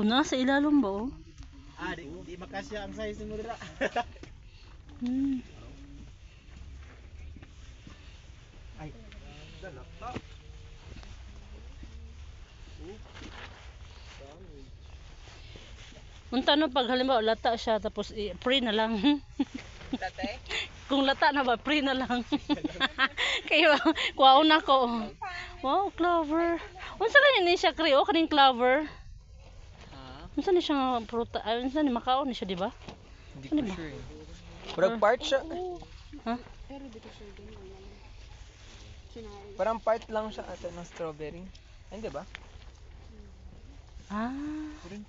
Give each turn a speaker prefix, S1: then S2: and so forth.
S1: na sa ilalom ba oh?
S2: Di makasya ang size mo dira. Ay.
S1: Unta no pag halimbawa lata siya tapos free na lang.
S3: Dati?
S1: Kung lata na ba free na lang. Kaya kuwaon ako. Wow, clover. Unsa kanin ni siya kreo kaning clover? Unsa ni siya nga pruta? Ay unsa ni makaon ni siya di ba?
S3: Hindi ko sure eh. Parang part siya.
S1: Ha?
S3: Parang part lang siya ata ng strawberry. Hindi ba?
S1: Ah.
S3: Parang